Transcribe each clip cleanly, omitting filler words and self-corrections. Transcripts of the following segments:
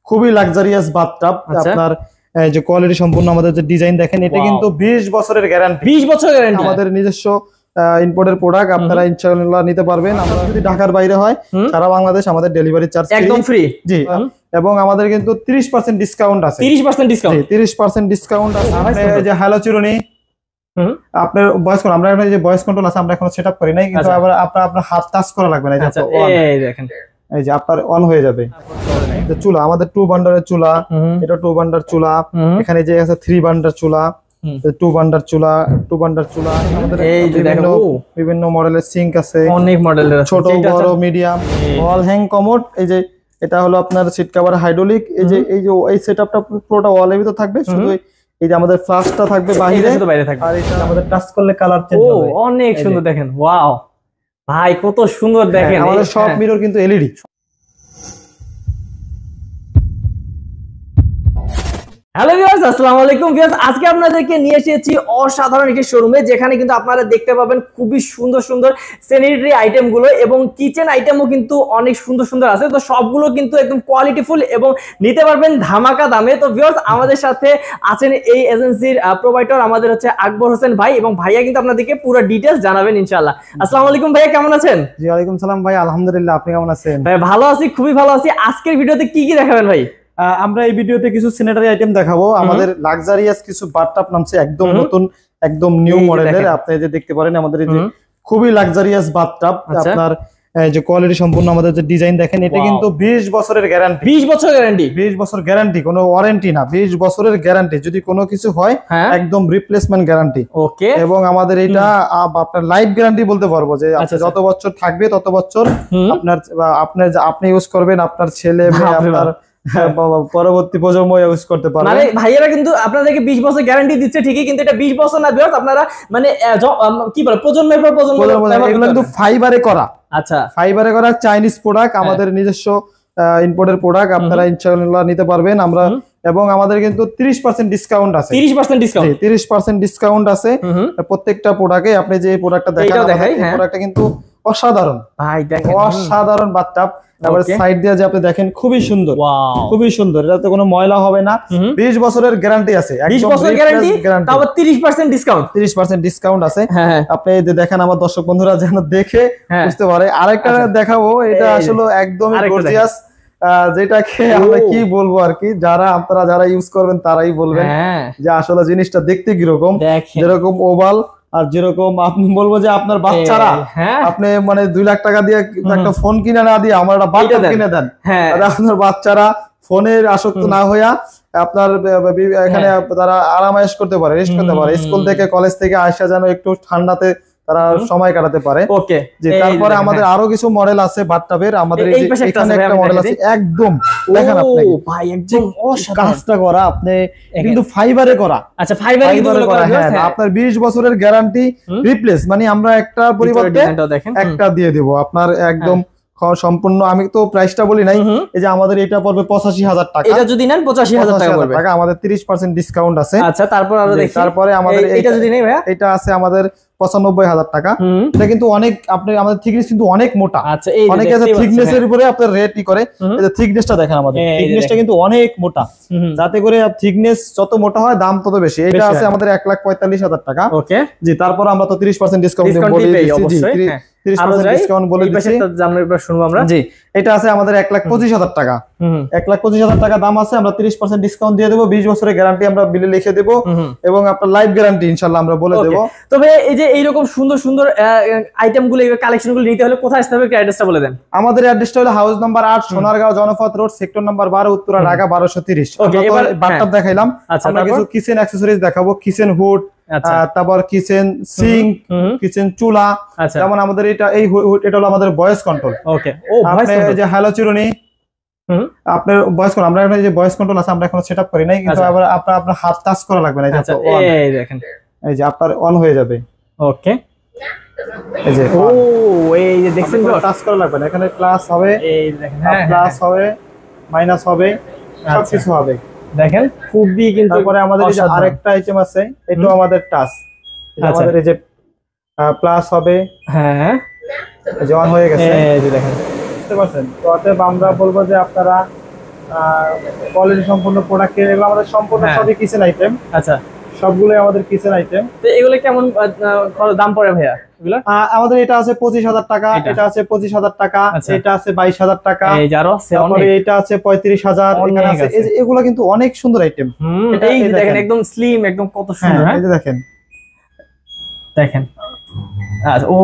খুবই luxurious bathtub. আপনার যে কোয়ালিটি সম্পূর্ণ আমাদের যে ডিজাইন দেখেন, এটা কিন্তু 20 বছরের গ্যারান্টি। 20 বছরের গ্যারান্টি আমাদের নিজস্ব ইম্পোর্টের প্রোডাক্ট, আপনারা ইনশাআল্লাহ নিতে পারবেন। আমরা যদি ঢাকার বাইরে হয় সারা বাংলাদেশ আমাদের ডেলিভারি চার্জ একদম ফ্রি। জি, এবং আমাদের কিন্তু 30% ডিসকাউন্ট আছে। 30% ডিসকাউন্ট? 30% ডিসকাউন্ট আছে। আপনি যে হ্যালো চিরুনি আপনার ভয়েস কন্ট্রোল, আমরা এখানে যে ভয়েস কন্ট্রোল আছে আমরা এখনো সেটআপ করি নাই, কিন্তু আবার আপনার হাত টাচ করা লাগবে না। এই দেখেন, এই যে আপনার অন হয়ে যাবে। চুলা আমাদের 2 বান্ডারের চুলা, এটা 2 বান্ডার চুলা। এখানে যে আছে 3 বান্ডার চুলা, 2 বান্ডার চুলা, 2 বান্ডার চুলা। আমাদের এই যে দেখো বিভিন্ন মডেলের সিঙ্ক আছে, অনেক মডেলের আছে, ছোট বড় মিডিয়াম। ওয়াল হ্যাং কমোড, এই যে এটা হলো আপনার সিট কভার হাইড্রোলিক। এই যে এই সেটআপটা পুরোটা ওয়ালের ভিতর থাকবে, শুধু এই যে আমাদের ফ্লাশটা থাকবে বাইরে, আর এটা আমাদের টাচ করলে কালার চেঞ্জ হবে। অনেক সুন্দর দেখেন, ওয়াও ভাই কত সুন্দর দেখেন। আমাদের সব মিরর কিন্তু এলইডি। হ্যালো ভিউয়ার্স, আসসালামু আলাইকুম ভিউয়ার্স। আজকে আপনাদেরকে নিয়ে এসেছি অসাধারণ একটি শোরুমে, যেখানে কিন্তু আপনারা দেখতে পাবেন খুবই সুন্দর সুন্দর স্যানিটারি আইটেম গুলো এবং কিচেন আইটেমও কিন্তু অনেক সুন্দর সুন্দর আছে। তো সবগুলো কিন্তু একদম কোয়ালিটিফুল এবং নিতে পারবেন ধামাকা দামে। তো ভিউয়ার্স, আমাদের সাথে আছেন এই এজেন্সির প্রোভাইডার আমাদের হচ্ছে আকবর হোসেন ভাই, এবং ভাইয়া কিন্তু আপনাদেরকে পুরো ডিটেইলস জানাবেন ইনশাআল্লাহ। আসসালামু আলাইকুম ভাইয়া, কেমন আছেন? জি ওয়ালাইকুম সালাম ভাই, আলহামদুলিল্লাহ। আপনি কেমন আছেন? ভাই ভালো আছি, খুবই ভালো আছি। আজকের ভিডিওতে কি কি দেখাবেন ভাই? আমরা এই ভিডিওতে কিছু স্যানিটারি আইটেম দেখাবো। আমাদের লাক্সারিয়াস কিছু বাথটাব নামছে, একদম নতুন, একদম নিউ মডেলের। আপনি যে দেখতে পারেন আমাদের এই যে খুবই লাক্সারিয়াস বাথটাব। আপনার যে কোয়ালিটি সম্পূর্ণ আমাদের যে ডিজাইন দেখেন, এটা কিন্তু 20 বছরের গ্যারান্টি। 20 বছর গ্যারান্টি? 20 বছর গ্যারান্টি, কোনো ওয়ারেন্টি না, 20 বছরের গ্যারান্টি। যদি কোনো কিছু হয় একদম রিপ্লেসমেন্ট গ্যারান্টি। ওকে। এবং আমাদের এটা আপনার লাইফ গ্যারান্টি বলতে পারবো, যে যত বছর থাকবে তত বছর আপনি ইউজ করবেন, আপনার ছেলে মেয়ে, আপনার পরবর্তী প্রজন্ম ইউজ করতে পারবে। মানে ভাইয়েরা কিন্তু আপনাদেরকে 20 বছর গ্যারান্টি দিচ্ছে ঠিকই, কিন্তু এটা 20 বছর না ভিউয়ার্স, আপনারা মানে কি বলে প্রজন্মের পর প্রজন্ম এগুলো কিন্তু ফাইবারে করা। আচ্ছা, ফাইবারে করা চাইনিজ প্রোডাক্ট, আমাদের নিজস্ব ইম্পোর্টের প্রোডাক্ট। আপনারা ইনশাআল্লাহ নিতে পারবেন। আমরা এবং আমাদের কিন্তু 30% ডিসকাউন্ট আছে। 30% ডিসকাউন্ট? 30% ডিসকাউন্ট আছে প্রত্যেকটা প্রোডাক্টে। আপনি যে প্রোডাক্টটা দেখেন, এই প্রোডাক্টটা কিন্তু অসাধারণ ভাই, দেখেন অসাধারণ বাথটাব। তারপরে সাইড দিয়ে যে আপনি দেখেন খুবই সুন্দর, খুবই সুন্দর। এটাতে কোনো ময়লা হবে না। 20 বছরের গ্যারান্টি আছে। 20 বছর গ্যারান্টি, তারপর 30% ডিসকাউন্ট? 30% ডিসকাউন্ট আছে। আপনি এই যে দেখেন, আমার দর্শক বন্ধুরা যেন দেখে বুঝতে পারে। আরেকটা দেখাবো, এটা আসলে একদমই গর্জিয়াস, যেটাকে আমরা কি বলবো আর কি, যারা ইউজ করবেন তারাই বলবেন যে আসলে জিনিসটা দেখতে কিরকম। যেরকম ওভাল, আর যেরকম আপনি বলবো যে আপনার বাচ্চারা, আপনি মানে 2 লাখ টাকা দিয়ে একটা ফোন কিনে না দিয়ে আমার একটা বাথটাব কিনে দেন, আপনার বাচ্চারা ফোনের আসক্ত না হইয়া আপনার এখানে তারা আরামায়েশ করতে পারে, রেস্ট করতে পারে। স্কুল থেকে কলেজ থেকে আসা যেন একটু ঠান্ডাতে তারা সময় কাটাতে পারে। ওকে। যে তারপরে আমাদের আরো কিছু মডেল আছে বাথটাবের। আমাদের এখানে একটা মডেল আছে, একদম দেখেন আপনি ভাই, একদম কাজটা করা, আপনি কিন্তু ফাইবারে করা। আচ্ছা, ফাইবারে করা। হ্যাঁ, আপনার 20 বছরের গ্যারান্টি রিপ্লেস, মানে আমরা একটা পরিবর্তে একটা দিয়ে দেব আপনার একদম সম্পূর্ণ। আমি তো প্রাইসটা বলি নাই, এই যে আমাদের এটা পড়বে 85,000 টাকা। এটা যদি নেন 85,000 টাকা পড়বে। আমাদের 30% ডিসকাউন্ট আছে। আচ্ছা, তারপর আরো দেখি। তারপরে আমাদের এটা যদি নেই ভাইয়া, এটা আছে আমাদের 95,000 টাকা। এটা কিন্তু অনেক, আপনি আমাদের থিকনেস কিন্তু অনেক মোটা। আচ্ছা, এই অনেকে আছে থিকনেসের উপরে আপনার রেট ই করে। এই যে থিকনেসটা দেখেন, আমাদের থিকনেসটা কিন্তু অনেক মোটা, যাতে করে থিকনেস যত মোটা হয় দাম তত বেশি। এটা আছে আমাদের 1,45,000 টাকা। ওকে জি। তারপর আমরা তো 30% ডিসকাউন্ট বলে দিয়েছি। জি, 30% ডিসকাউন্ট বলে দিয়েছি। শুনবো আমরা। জি, এটা আছে আমাদের 1,25,000 টাকা। 1,25,000 টাকা দাম আছে। আমরা 30% ডিসকাউন্ট দিয়ে দেবো। 20 বছরের গ্যারান্টি আমরা বিলে লিখে দেবো, এবং আপনার লাইফ গ্যারান্টি ইনশাআল্লাহ আমরা বলে দেবো। তবে এই যে এইরকম সুন্দর সুন্দর আইটেমগুলো, কালেকশনগুলো নিতে হলে কোথায় আসতে হবে, অ্যাড্রেসটা বলে দেন। আমাদের অ্যাড্রেসটা হলো house number 8, Sonargaon Janapath road, sector number 12, Uttara, Dhaka 1230। Okay, এবার বাথটাব দেখাইলাম। আমরা কিছু কিচেন অ্যাকসেসরিজ দেখাবো, কিচেন হুড, তারপর কিচেন সিঙ্ক, কিচেন চুলা। যেমন আমাদের এটা হলো আমাদের ভয়েস কন্ট্রোল। ওকে। আপনি যে হ্যালো চিরুনি, আপনার ভয়েস কন্ট্রোল, আমরা এখানে যে ভয়েস কন্ট্রোল আছে আমরা এখনো সেটআপ করি নাই, কিন্তু আবার আপনার হাত টাচ করা লাগবে না। এই দেখেন, এই যে আপনার অন হয়ে যাবে। ওকে। এই যে এই যে দেখছেন, টাচ করা লাগবে না। এখানে প্লাস হবে, এই দেখেন, প্লাস হবে, মাইনাস হবে, সব কিছু হবে। দেখেন খুবই কিন্তু। তারপরে আমাদের এই যে আরেকটা আইটেম আছে, এটাও আমাদের টাচ। আমাদের এই যে প্লাস হবে, এই যে অন হয়ে গেছে। এই যে দেখেন, বুঝতে পারছেন? তো অতএব আমরা বলবো যে আপনারা কোয়ালিটি সম্পূর্ণ প্রোডাক্ট, এগুলো আমাদের সম্পূর্ণ সবই কিচেন আইটেম। আচ্ছা, সবগুলোই আমাদের কিচেন আইটেম। তো এগুলো কেমন দাম পড়ে ভাইয়া? এগুলো আমাদের এটা আছে 25,000 টাকা, এটা আছে 25,000 টাকা, এটা আছে 22,000 টাকা, এই যারও আছে তারপরে এটা আছে 35,000, এখানে আছে এগুলো কিন্তু অনেক সুন্দর আইটেম। এই যে দেখেন একদম স্লিম, একদম কত সুন্দর। এই যে দেখেন দেখেন, আচ্ছা ও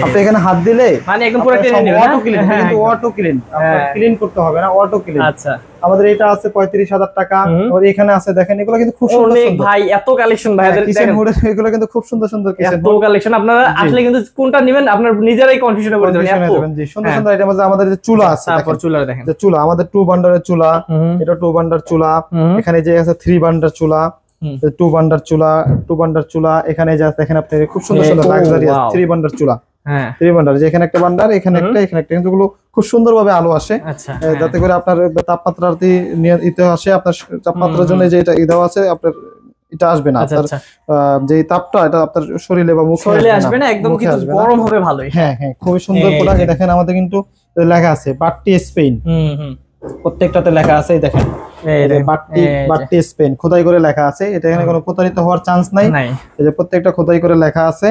আপনি এখানে হাত দিলে মানে একদম পুরো ক্লিন নেবেন, অটো ক্লিন, কিন্তু অটো ক্লিন, আপনার ক্লিন করতে হবে না, অটো ক্লিন। আচ্ছা, আমাদের এটা আছে 35,000 টাকা। আর এখানে আছে দেখেন, এগুলো কিন্তু খুব সুন্দর সুন্দর ভাই, এত কালেকশন ভাইদের কিচেন হুডের, এগুলো কিন্তু খুব সুন্দর সুন্দর কিচেন এত কালেকশন। আপনারা আসলে কিন্তু কোনটা নেবেন আপনার নিজেরাই কনফিউশনে পড়ে যাবেন। এত জি সুন্দর সুন্দর আইটেম আছে। আমাদের যে চুলা আছে, তারপর চুলা দেখেন, যে চুলা আমাদের 2 বান্ডারের চুলা, এটা 2 বান্ডার চুলা। এখানে যে আছে 3 বান্ডার চুলা, 2 বান্ডার চুলা, 2 বান্ডার চুলা। এখানে যা দেখেন আপনি খুব সুন্দর সুন্দর লাক্সারিয়াস 3 বান্ডার চুলা। হ্যাঁ 3 বান্ডার, যে এখানে একটা বান্ডার, এখানে একটা, এখানে একটা, কিন্তু এগুলো খুব সুন্দরভাবে আলো আসে। আচ্ছা, যাতে করে আপনার তাপমাত্রাতে নিতে আসে, আপনার তাপমাত্রার জন্য যে এটা দেওয়া আছে, আপনার এটা আসবে না, আপনার যে তাপটা এটা আপনার শরীরে বা মুখে আসবে না, একদম কিন্তু গরম হবে ভালোই। হ্যাঁ হ্যাঁ, খুবই সুন্দর প্রোডাক্ট। দেখেন আমাদের কিন্তু লেখা আছে বাট্টি স্পেন, প্রত্যেকটাতে লেখা আছে। এই দেখেন বাট্টি স্পেন খোদাই করে লেখা আছে। এটা এখানে কোনো প্রতারিত হওয়ার চান্স নাই, এই যে প্রত্যেকটা খোদাই করে লেখা আছে।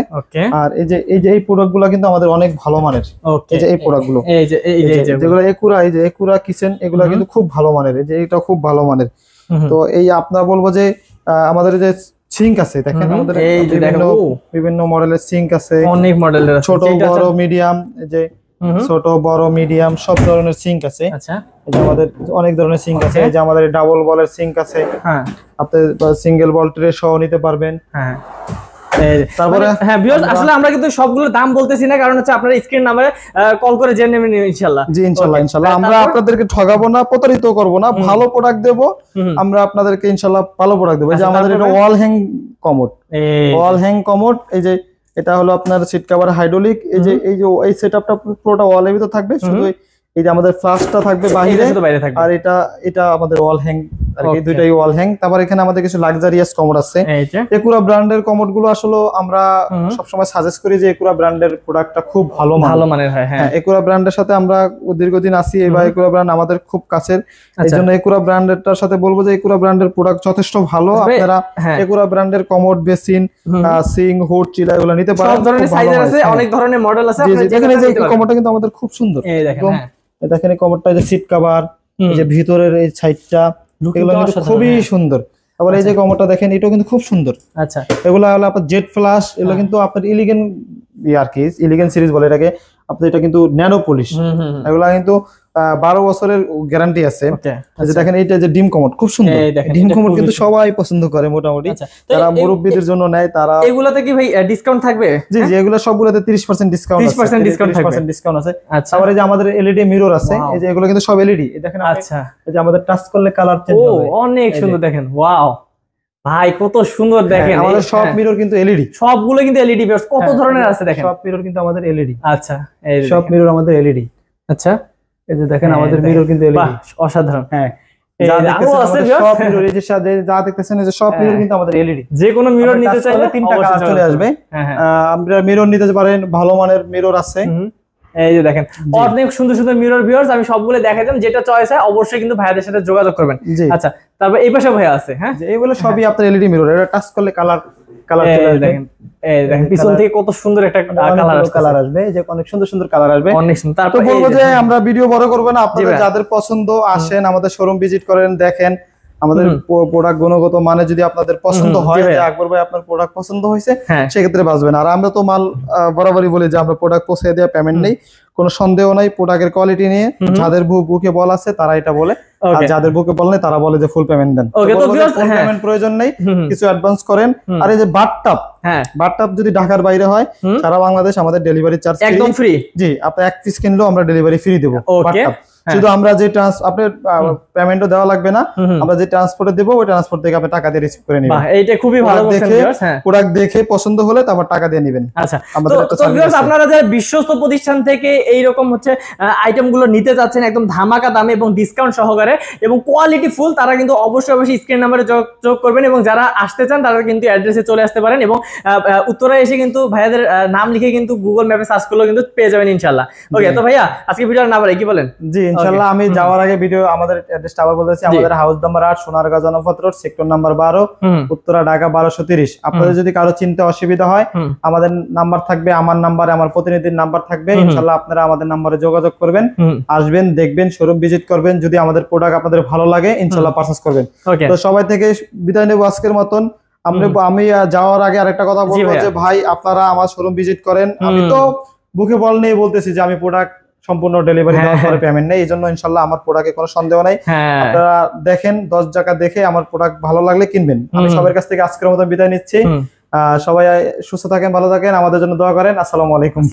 আর এই যে এই প্রোডাক্ট গুলো কিন্তু আমাদের অনেক ভালো মানের। এই যে এই প্রোডাক্ট গুলো, যেগুলো একুরা, এই যে একুরা কিচেন, এগুলো কিন্তু খুব ভালো মানের। এই যে এটা খুব ভালো মানের। তো এই আপনার বলবো যে আমাদের যে সিঙ্ক আছে, দেখেন আমাদের বিভিন্ন মডেলের সিঙ্ক আছে, অনেক মডেলের, ছোট বড় মিডিয়াম, যে ছোট বড় মিডিয়াম সব ধরনের সিঙ্ক আছে। আচ্ছা, এই যে আমাদের অনেক ধরনের সিঙ্ক আছে। এই যে আমাদের ডাবল বলের সিঙ্ক আছে, হ্যাঁ আপনি সিঙ্গেল বল ট্রে সহ নিতে পারবেন। হ্যাঁ তারপরে হ্যাঁ ভিউয়ার্স, আসলে আমরা কিন্তু সবগুলোর দাম বলতেছি না, কারণ হচ্ছে আপনারা স্ক্রিন নাম্বারে কল করে জেনে নেবেন ইনশাআল্লাহ। জি ইনশাআল্লাহ, ইনশাআল্লাহ আমরা আপনাদেরকে ঠকাবো না, প্রতারিত করব না, ভালো প্রোডাক্ট দেব আমরা আপনাদেরকে, ইনশাআল্লাহ ভালো প্রোডাক্ট দেব। এই যে আমাদের এটা ওয়াল হ্যাং কমোড, ওয়াল হ্যাং কমোড। এই যে এটা হলো আপনার সিট কভার হাইড্রোলিক। এই যে এই সেটআপটা পুরোটা ওয়ালের ভিতর থাকবে, শুধু এই যে আমাদের ফ্লাশটা থাকবে বাইরে, আর এটা আমাদের ওয়াল হ্যাং, আর এই দুইটাই ওয়াল হ্যাং। তারপর এখানে আমাদের কিছু লাক্সারিয়াস কমোড আছে। একুরা ব্র্যান্ডের কমোড গুলো আসলে আমরা সবসময় সাজেস্ট করি যে একুরা ব্র্যান্ডের প্রোডাক্টটা খুব ভালো মানের হয়। হ্যাঁ একুরা ব্র্যান্ডের সাথে আমরা দীর্ঘদিন আছি, বা একুরা ব্র্যান্ড আমাদের খুব কাছের। এই জন্য একুরা ব্র্যান্ডেরটার সাথে বলবো যে একুরা ব্র্যান্ডের প্রোডাক্ট যথেষ্ট ভালো। আপনারা একুরা ব্র্যান্ডের কমোড, বেসিন, সিং, হুড, চিলা এগুলো নিতে পারেন। সব ধরনের সাইজ আছে, অনেক ধরনের মডেল আছে। দেখেন এই যে কমোডটা কিন্তু আমাদের খুব সুন্দর। এই দেখেন, দেখেন এই কমোডটা, যে সিট কভার, এই যে ভিতরের এই সাইডটা, এগুলো কিন্তু খুবই সুন্দর। আবার এই যে কমোডটা দেখেন, এটাও কিন্তু খুব সুন্দর। আচ্ছা, এগুলো হলো আপনার জেট ফ্লাশ, এগুলো কিন্তু আপনার ইলিগেন আর কি, ইলিগেন সিরিজ বলে এটাকে। আপনি এটা কিন্তু ন্যানো পলিশ, এগুলো কিন্তু 12 বছরের গ্যারান্টি আছে। দেখেন এইটা যে ডিম কমোড খুব সুন্দর, ডিম কমোড কিন্তু সবাই পছন্দ করে মোটামুটি, যারা মুরব্বীদের জন্য নেয় তারা। এগুলাতে কি ভাই ডিসকাউন্ট থাকবে? জি জি, এগুলো সবগুলোতে 30% ডিসকাউন্ট আছে, 30% ডিসকাউন্ট আছে। আবার এই যে আমাদের এলইডি মিরর আছে, এই যে এগুলো কিন্তু সব এলইডি। দেখেন আচ্ছা, এই যে আমাদের টাচ করলে কালার চেঞ্জ হবে, অনেক সুন্দর। দেখেন ওয়াও ভাই, কত সুন্দর। দেখেন আমাদের সব মিরর কিন্তু এলইডি, সবগুলো কিন্তু এলইডি। কত ধরনের আছে দেখেন, সব মিরর কিন্তু আমাদের এলইডি। আচ্ছা, সব মিরর আমাদের এলইডি। আচ্ছা, এই যে দেখেন আমাদের মিরর কিন্তু এলইডি, অসাধারণ। হ্যাঁ সব মিরর, এই যে যা দেখতেছেন, এই যে সব মিরর কিন্তু আমাদের এলইডি। যে কোনো মিরর নিতে চাইলে 3টা কালার চলে আসবে। আমরা মিরর নিতে পারেন, ভালো মানের মিরর আছে। এই যে দেখেন অনেক সুন্দর সুন্দর মিরর। ভিউয়ার্স, আমি সবগুলো দেখাইলাম, যেটা চয়েস হয় অবশ্যই কিন্তু ভাইয়াদের সাথে যোগাযোগ করবেন। আচ্ছা, তারপর এই পাশে ভাইয়া আছে। হ্যাঁ, এগুলো সবই আপনার এলইডি মিরর, এটা টাচ করলে কালার চলে আসবে। এই দেখেন পিছন থেকে কত সুন্দর একটা কালার আসবে, যে অনেক সুন্দর সুন্দর কালার আসবে, অনেক সুন্দর। তারপর বলবো যে আমরা ভিডিও বড় করব না, আপনাদের যাদের পছন্দ আসেন, আমাদের শোরুম ভিজিট করেন, দেখেন আমাদের প্রোডাক্ট গুণগত মানে যদি আপনাদের পছন্দ হয়, যে আকবর ভাই আপনার প্রোডাক্ট পছন্দ হয়েছে, সেক্ষেত্রে বাঁচবেন। আর আমরা তো মাল বরাবরই বলি যে আমরা প্রোডাক্ট পৌঁছে দেওয়া, পেমেন্ট নেই, কোনো সন্দেহ নাই প্রোডাক্টের কোয়ালিটি নিয়ে। যাদের বুকে বল আছে তারা এটা বলে, আর যাদের বুকে বল নেই তারা বলে যে ফুল পেমেন্ট দেন। ফুল পেমেন্ট প্রয়োজন নেই, কিছু অ্যাডভান্স করেন। আর এই যে বাথটাব যদি ঢাকার বাইরে হয়, সারা বাংলাদেশ আমাদের ডেলিভারি চার্জ একদম ফ্রি। জি, আপনি 1 পিস কিনলেও আমরা ডেলিভারি ফ্রি দেবো। শুধু আমরা যে আপনার পেমেন্টও দেওয়া লাগবে না, আমরা যে ট্রান্সপোর্টে দেবো ওই ট্রান্সপোর্ট থেকে আপনি টাকা দিয়ে রিসিভ করে নেবেন। এইটা খুবই ভালো বলছেন ভিউয়ার্স। প্রোডাক্ট দেখে পছন্দ হলে তারপর টাকা দিয়ে নেবেন। আচ্ছা, তো ভিউয়ার্স, আপনারা যারা বিশ্বস্ত প্রতিষ্ঠান থেকে এই রকম হচ্ছে আইটেমগুলো নিতে যাচ্ছেন একদম ধামাকা দামে এবং ডিসকাউন্ট সহকারে এবং কোয়ালিটি ফুল, তারা কিন্তু অবশ্যই স্ক্রিন নাম্বারে যোগাযোগ করবেন। এবং যারা আসতে চান তারা কিন্তু অ্যাড্রেসে চলে আসতে পারেন, এবং উত্তরায় এসে কিন্তু ভাইয়াদের নাম লিখে কিন্তু গুগল ম্যাপে সার্চ করলেও কিন্তু পেয়ে যাবেন ইনশাআল্লাহ। ওকে, তো ভাইয়া আজকে ভিডিওটা না বাড়াই, কি বলেন? জি ইনশাআল্লাহ আমি যাওয়ার আগে ভিডিও আমাদের অ্যাড্রেসটা আবার বলতেছি, আমাদের house number 8 Sonargaon Janapath road sector number 12 Uttara Dhaka 1230। আপনাদের যদি কারো চিন্তা অসুবিধা হয় আমাদের নাম্বার থাকবে, আমার নাম্বারে আমার প্রতিনিধির নাম্বার থাকবে, ইনশাআল্লাহ আপনারা আমাদের নাম্বারে যোগাযোগ করবেন, আসবেন, দেখবেন, শোরুম ভিজিট করবেন, যদি আমাদের প্রোডাক্ট আপনাদের ভালো লাগে ইনশাআল্লাহ পারচেজ করবেন। তো সবাই থেকে বিদায় নেব আজকের মতন। আমি যাওয়ার আগে আরেকটা কথা বলবো যে ভাই আপনারা আমার শোরুম ভিজিট করেন। আমি তো বুকে বল নিয়ে বলতেছি যে আমি প্রোডাক্ট সম্পূর্ণ ডেলিভারি দেওয়ার পরে পেমেন্ট নেই, এই জন্য ইনশাআল্লাহ আমার প্রোডাক্টে কোনো সন্দেহ নাই। আপনারা দেখেন 10 টাকা দেখে আমার প্রোডাক্ট ভালো লাগলে কিনবেন। আমি সবার কাছ থেকে আজকের মতো বিদায় নিচ্ছি। সবাই সুস্থ থাকেন, ভালো থাকেন, আমাদের জন্য দোয়া করেন। আসসালামু আলাইকুম।